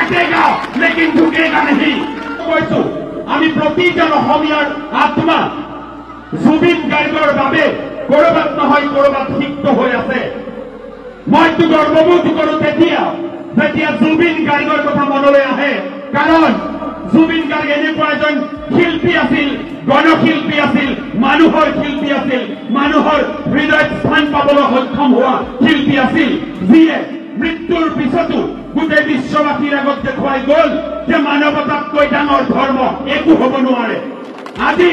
कटेगा लेकिन झुकेगा नहीं কৈছো আমি প্ৰতিজন অসমীয়াৰ আত্মা জুবিন গাৰ্গৰ বাবে কৰবাত নহয় কৰবাত সিক্ত হৈ আছে মইতো গৰ্ববোধ কৰোঁ তেতিয়া যেতিয়া জুবিন গাৰ্গৰ কথা মনলৈ আহে কাৰণ জুবিন গাৰ্গ এনেকুৱা এজন শিল্পী আছিল গণশিল্পী আছিল মানুহৰ শিল্পী আছিল মানুহৰ হৃদয়ত স্থান পাবলৈ সক্ষম হোৱা শিল্পী আছিল যিয়ে মৃত্যুৰ পিছতো গোটেই বিশ্ববাসীৰ আগত দেখুৱাই গ'ল যে মানৱতাতকৈ ডাঙৰ ধৰ্ম একো হ'ব নোৱাৰে আজি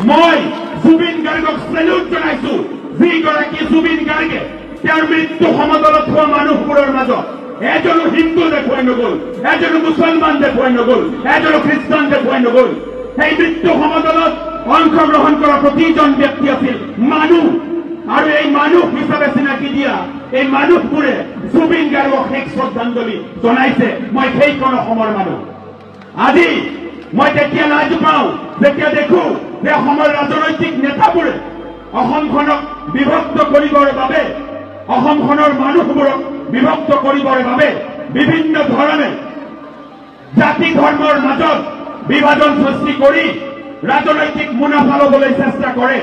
মই জুবিন গাৰ্গক সেলুট জনাইছো যিগৰাকী জুবিন গাৰ্গে তেওঁৰ মৃত্যু সমদলত হোৱা মানুহবোৰৰ মাজত এজনো হিন্দু দেখুৱাই নগ'ল এজনো মুছলমান দেখুৱাই নগ'ল এজনো খ্ৰীষ্টান দেখুৱাই নগ'ল সেই মৃত্যু সমদলত অংশগ্ৰহণ কৰা প্ৰতিজন ব্যক্তি আছিল মানুহ আৰু এই মানুহ হিচাপে চিনাকি দিয়া এই মানুহবোৰে জুবিন গাৰ্গক শেষ শ্ৰদ্ধাঞ্জলি জনাইছে মই সেইখন অসমৰ মানুহ আজি মই তেতিয়া লাজ পাওঁ যেতিয়া দেখো যে অসমৰ ৰাজনৈতিক নেতাবোৰে অসমখনক বিভক্ত কৰিবৰ বাবে অসমখনৰ মানুহবোৰক বিভক্ত কৰিবৰ বাবে বিভিন্ন ধৰণে জাতি ধৰ্মৰ মাজত বিভাজন সৃষ্টি কৰি ৰাজনৈতিক মুনাফা ল'বলৈ চেষ্টা কৰে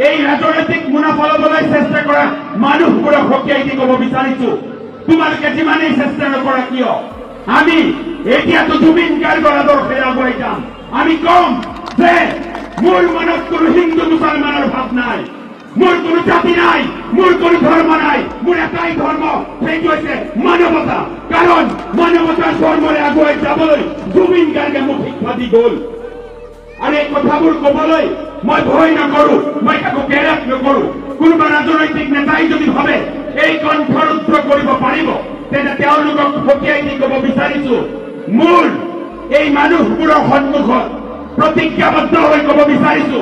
এই ৰাজনৈতিক মুনাফা ল'বলৈ চেষ্টা কৰা মানুহবোৰক সকীয়াই দি ক'ব বিচাৰিছো তোমালোকে যিমানেই চেষ্টা নকৰা কিয় আমি এতিয়াতো জুবিন গাৰ্গৰ আদৰ্শেৰে আগুৱাই যাম আমি কম যে মোৰ মনত কোনো হিন্দু মুছলমানৰ ভাৱ নাই মোৰ কোনো জাতি নাই মোৰ কোনো ধৰ্ম নাই মোৰ এটাই ধৰ্ম সেইটো হৈছে মানৱতা কাৰণ মানৱতাৰ ধৰ্মৰে আগুৱাই যাবলৈ জুবিন গাৰ্গে মোক শিক্ষা দি গ'ল আৰু এই কথাবোৰ ক'বলৈ মই ভয় নকৰো মই কাকো কেৰেক নকৰো কোনোবা ৰাজনৈতিক নেতাই যদি ভাবে এই কণ্ঠৰুদ্ধ কৰিব পাৰিব তেন্তে তেওঁলোকক সকীয়াই দি ক'ব বিচাৰিছো মোৰ এই মানুহবোৰৰ সন্মুখত प्रतिज्ञाबद्ध हो कब विचारिसु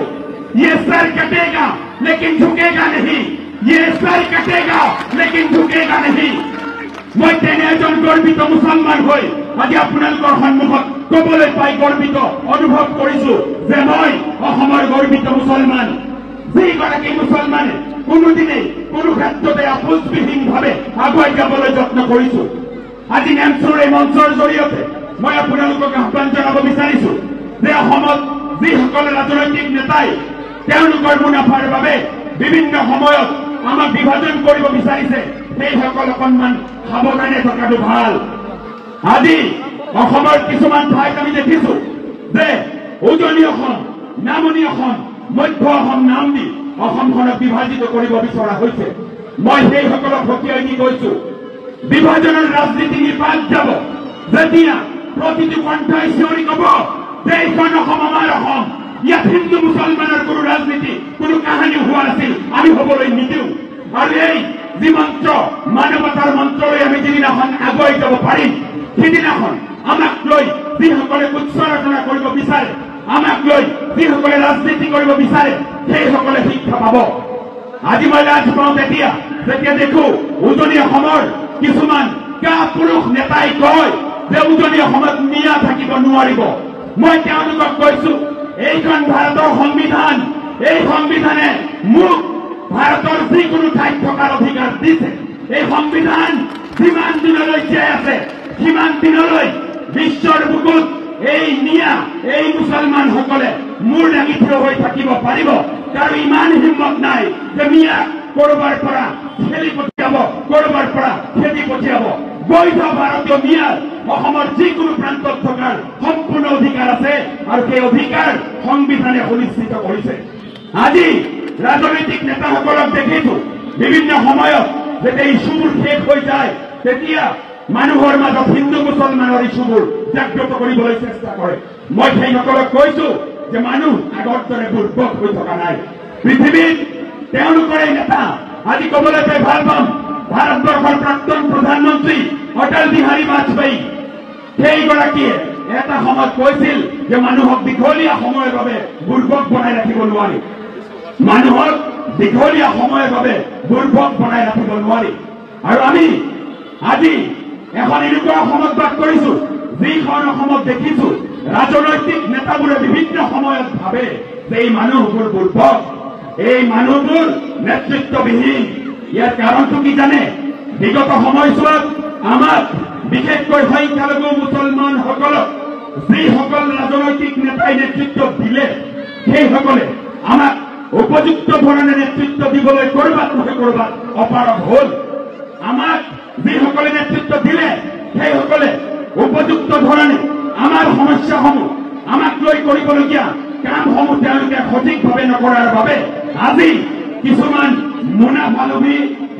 ये सर कटेगा लेकिन झुकेगा नहीं ये सर कटेगा लेकिन झुकेगा नहीं मैं तेने एजन गर्वित मुसलमान হৈ আজি আপোনালোকৰ সন্মুখত কবলৈ পাই গৰ্বিত অনুভৱ কৰিছো যে মই অসমৰ গৰ্বিত মুছলমান যিগৰাকী মুছলমানে কোনোদিনে কোনো ক্ষেত্ৰতে আপোচবিহীনভাৱে আগুৱাই যাবলৈ যত্ন কৰিছো আজি নেমচুৰ এই মঞ্চৰ জৰিয়তে মই আপোনালোকক আহ্বান জনাব বিচাৰিছো যে অসমত যিসকলে ৰাজনৈতিক নেতাই তেওঁলোকৰ মুনাফাৰ বাবে বিভিন্ন সময়ত আমাক বিভাজন কৰিব বিচাৰিছে সেইসকল অকণমান সাৱধানে থকাটো ভাল আজি অসমৰ কিছুমান ঠাইত আমি দেখিছো যে উজনি অসম নামনি অসম মধ্য অসম নাম দি অসমখনক বিভাজিত কৰিব বিচৰা হৈছে মই সেইসকলক সকীয়াই দি কৈছো বিভাজনৰ ৰাজনীতি নিপাত যাব যেতিয়া প্ৰতিটো কণ্ঠই চিঞৰি ক'ব যে এইখন অসম আমাৰ অসম ইয়াত হিন্দু মুছলমানৰ কোনো ৰাজনীতি কোনো কাহিনী হোৱা নাছিল আমি হ'বলৈ নিদিওঁ আৰু এই যি মন্ত্ৰ মানৱতাৰ মন্ত্ৰলৈ আমি যিদিনাখন আগুৱাই যাব পাৰিম সিদিনাখন আমাক লৈ যিসকলে উচ্চ ৰচনা কৰিব বিচাৰে আমাক লৈ যিসকলে ৰাজনীতি কৰিব বিচাৰে সেইসকলে শিক্ষা পাব আজি মই লাজ পাওঁ তেতিয়া যেতিয়া দেখো উজনি অসমৰ কিছুমান পুৰুষ নেতাই কয় যে উজনি অসমত মিয়া থাকিব নোৱাৰিব মই তেওঁলোকক কৈছো এইখন ভাৰতৰ সংবিধান এই সংবিধানে মোক ভাৰতৰ যিকোনো ঠাইত থকাৰ অধিকাৰ দিছে এই সংবিধান যিমান দিনলৈ জীয়াই আছে সিমান দিনলৈ বিশ্বৰ বুকুত এই মিয়া এই মুছলমানসকলে মূৰ দাঙি থিয় হৈ থাকিব পাৰিব কাৰণ ইমান হিম্মত নাই যে মিয়া কৰবাৰ পৰা ঠেলি পঠিয়াব কৰবাৰ পৰা খেদি পঠিয়াব বৈধ ভাৰতীয় মিয়াৰ অসমৰ যিকোনো প্ৰান্তত থকাৰ সম্পূৰ্ণ অধিকাৰ আছে আৰু সেই অধিকাৰ সংবিধানে সুনিশ্চিত কৰিছে আজি ৰাজনৈতিক নেতাসকলক দেখিছো বিভিন্ন সময়ত যেতিয়া ইছ্যুবোৰ শেষ হৈ যায় তেতিয়া মানুহৰ মাজত হিন্দু মুছলমানৰ ইছ্যুবোৰ জাগ্ৰত কৰিবলৈ চেষ্টা কৰে মই সেইসকলক কৈছো যে মানুহ আগৰ দৰে দুৰ্বল হৈ থকা নাই পৃথিৱীত তেওঁলোকৰে নেতা আজি ক'বলৈ পাই ভাল পাম ভাৰতবৰ্ষৰ প্ৰাক্তন প্ৰধানমন্ত্ৰী অটল বিহাৰী বাজপেয়ী সেইগৰাকীয়ে এটা সময়ত কৈছিল যে মানুহক দীঘলীয়া সময়ৰ বাবে দুৰ্বল বনাই ৰাখিব নোৱাৰি মানুহক দীঘলীয়া সময়ৰ বাবে দুৰ্বল বনাই ৰাখিব নোৱাৰি আৰু আমি আজি এখন এনেকুৱা অসমত বাস কৰিছো যিখন অসমত দেখিছো ৰাজনৈতিক নেতাবোৰে বিভিন্ন সময়ত ভাবে যে এই মানুহবোৰ দুৰ্বল এই মানুহবোৰ নেতৃত্ববিহীন ইয়াৰ কাৰণটো কি জানে বিগত সময়ছোৱাত আমাক বিশেষকৈ সংখ্যালঘু মুছলমানসকলক যিসকল ৰাজনৈতিক নেতাই নেতৃত্ব দিলে সেইসকলে আমাক উপযুক্ত ধৰণে নেতৃত্ব দিবলৈ কৰবাত নহয় কৰবাত অপাৰগ হ'ল। আমাক যিসকলে নেতৃত্ব দিলে সেইসকলে উপযুক্ত ধৰণে আমাৰ সমস্যাসমূহ আমাক লৈ কৰিবলগীয়া কামসমূহ তেওঁলোকে সঠিকভাৱে নকৰাৰ বাবে আজি কিছুমান মুনাফালোভী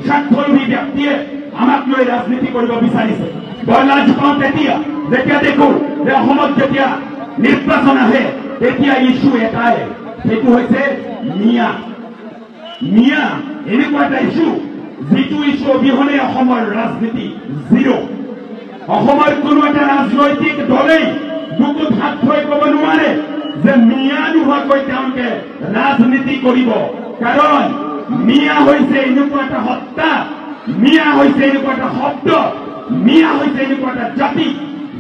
স্বাৰ্থলোভী ব্যক্তিয়ে আমাক লৈ ৰাজনীতি কৰিব বিচাৰিছে। মই লাজ পাওঁ তেতিয়া যেতিয়া দেখো যে অসমত যেতিয়া নিৰ্বাচন আহে তেতিয়া ইছ্যু এটাই, সেইটো হৈছে মিয়া। মিয়া এনেকুৱা এটা ইছ্যু যিটো ইছ্যু অবিহনে অসমৰ ৰাজনীতি জিৰ'। অসমৰ কোনো এটা ৰাজনৈতিক দলেই বুকুত হাত থৈ ক'ব নোৱাৰে যে মিয়া নোহোৱাকৈ তেওঁলোকে ৰাজনীতি কৰিব, কাৰণ মিয়া হৈছে এনেকুৱা এটা সত্তা, মিয়া হৈছে এনেকুৱা এটা শব্দ, মিয়া হৈছে এনেকুৱা এটা জাতি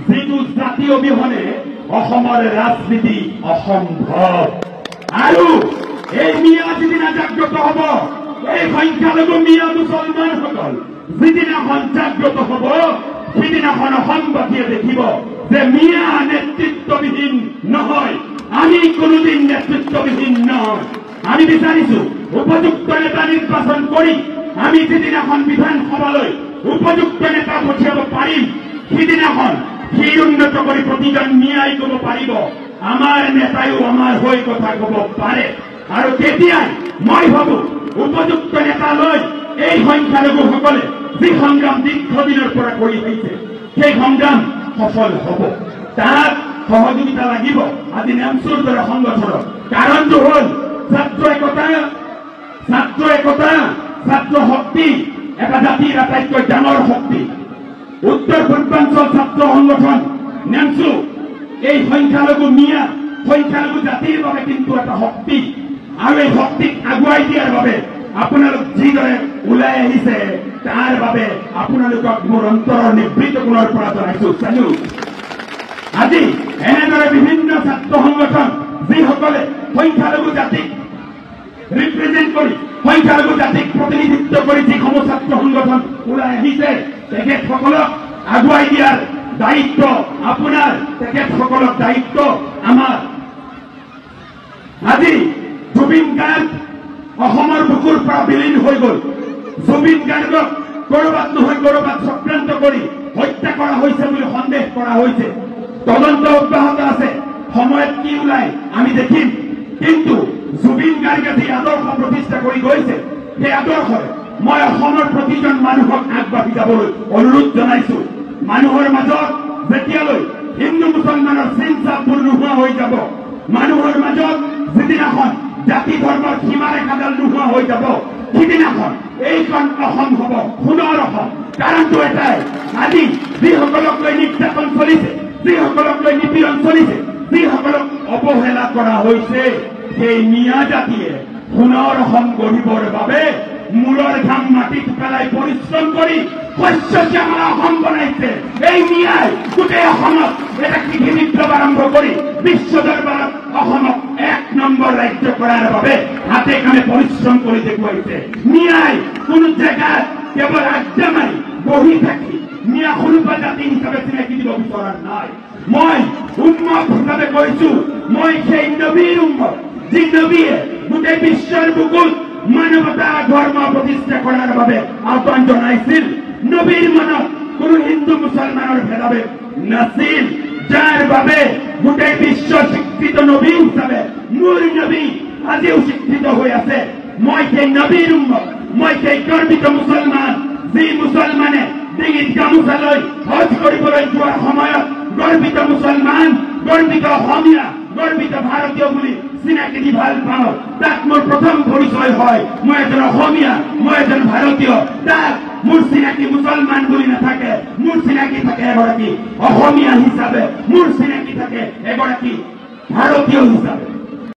যিটো জাতি অবিহনে অসমৰ ৰাজনীতি অসম্ভৱ। আৰু এই মিয়া যিদিনা জাগ্ৰত হব, এই সংখ্যালঘু মিয়া মুছলমানসকল যিদিনাখন জাগ্ৰত হব সিদিনাখন অসমবাসীয়ে দেখিব যে মিয়া নেতৃত্ববিহীন নহয়, আমি কোনোদিন নেতৃত্ববিহীন নহয়। আমি বিচাৰিছো উপযুক্ত নেতা নিৰ্বাচন কৰি আমি যিদিনাখন বিধানসভালৈ উপযুক্ত নেতা পঠিয়াব পাৰিম সিদিনাখন সি উন্নত কৰি প্ৰতিজন মিয়াই ক'ব পাৰিব আমাৰ নেতাইও আমাৰ হৈ কথা ক'ব পাৰে। আৰু তেতিয়াই মই ভাবো উপযুক্ত নেতা লৈ এই সংখ্যালঘুসকলে যি সংগ্ৰাম দীৰ্ঘদিনৰ পৰা কৰি আহিছে সেই সংগ্ৰাম সফল হ'ব। তাত সহযোগিতা লাগিব আজি নেমচুৰ দৰে সংগঠনৰ। কাৰণটো হ'ল ছাত্ৰ একতা, ছাত্ৰ শক্তি এটা জাতিৰ আটাইতকৈ ডাঙৰ শক্তি। উত্তৰ পূৰ্বাঞ্চল ছাত্ৰ সংগঠন নেমচু এই সংখ্যালঘু মিয়া সংখ্যালঘু জাতিৰ বাবে কিন্তু এটা শক্তি, আৰু এই শক্তিক আগুৱাই দিয়াৰ বাবে আপোনালোক যিদৰে ওলাই আহিছে তাৰ বাবে আপোনালোকক মোৰ অন্তৰৰ নিবৃত কোণৰ পৰা জনাইছো চেলুট। আজি এনেদৰে বিভিন্ন ছাত্ৰ সংগঠন যিসকলে সংখ্যালঘু জাতিক ৰিপ্ৰেজেণ্ট কৰি সংখ্যালঘু জাতিক প্ৰতিনিধিত্ব কৰি যিসমূহ ছাত্ৰ সংগঠন ওলাই আহিছে তেখেতসকলক আগুৱাই দিয়াৰ দায়িত্ব আপোনাৰ, তেখেতসকলক দায়িত্ব আমাৰ। আজি জুবিন গাৰ্গ অসমৰ বুকুৰ পৰা বিলীন হৈ গ'ল। জুবিন গাৰ্গক কৰবাত নহয় কৰবাত চক্ৰান্ত কৰি হত্যা কৰা হৈছে বুলি সন্দেহ কৰা হৈছে। তদন্ত অব্যাহত আছে, সময়ত কি ওলাই আমি দেখিম। কিন্তু জুবিন গাৰ্গে যি আদৰ্শ প্ৰতিষ্ঠা কৰি গৈছে সেই আদৰ্শৰে মই অসমৰ প্ৰতিজন মানুহক আগবাঢ়ি যাবলৈ অনুৰোধ জনাইছো। মানুহৰ মাজত যেতিয়ালৈ হিন্দু মুছলমানৰ চিন চাপবোৰ নোহোৱা হৈ যাব, মানুহৰ মাজত যিদিনাখন জাতি ধৰ্মৰ সীমাৰেখাডাল নোহোৱা হৈ যাব সিদিনাখন এইখন অসম হ'ব সোণৰ অসম। কাৰণটো এটাই, আজি যিসকলক লৈ নিৰ্যাতন চলিছে, যিসকলক লৈ নিপীড়ন চলিছে, যিসকলক অৱহেলা কৰা হৈছে সেই মিয়া জাতিয়ে সোণৰ অসম গঢ়িবৰ বাবে মূৰৰ ঘাম মাটিত পেলাই পৰিশ্ৰম কৰি শস্য শ্যামলা অসম বনাইছে। এই মিয়াই গোটেই অসমত এটা কৃষি বিপ্লৱ আৰম্ভ কৰি বিশ্ব দৰবাৰত অসমক 1 নম্বৰ ৰাজ্য কৰাৰ বাবে হাতে কামে পৰিশ্ৰম কৰি দেখুৱাইছে। মিয়াই কোনো জেগাত কেৱল আড্ডা মাৰি বহি থাকি মিয়া সৰুপা জাতি হিচাপে চিনাকি দিব বিচৰা নাই। মই উম্মত হিচাপে কৈছো, মই সেই নবীৰ উম্মত যি নবীয়ে গোটেই বিশ্বৰ বুকুত মানৱতা ধৰ্ম প্ৰতিষ্ঠা কৰাৰ বাবে আহ্বান জনাইছিল। নবীৰ মনত কোনো হিন্দু মুছলমানৰ ভেদাভেদ নাছিল, যাৰ বাবে গোটেই বিশ্ব স্বীকৃত নবী হিচাপে মোৰ নবী আজিও স্বীকৃত হৈ আছে। মই সেই নবীৰ উম্মত, মই সেই গৰ্বিত মুছলমান যি মুছলমানে ডিঙিত গামোচা লৈ হজ কৰিবলৈ যোৱাৰ সময়ত গৰ্বিত মুছলমান, গৰ্বিত অসমীয়া, গৰ্বিত ভাৰতীয় বুলি চিনাকি দি ভাল পাওঁ। তাক মোৰ প্ৰথম পৰিচয় হয় মই এজন অসমীয়া, মই এজন ভাৰতীয়। তাক মোৰ চিনাকি মুছলমান বুলি নাথাকে, মোৰ চিনাকি থাকে এগৰাকী অসমীয়া হিচাপে, মোৰ চিনাকি থাকে এগৰাকী ভাৰতীয় হিচাপে।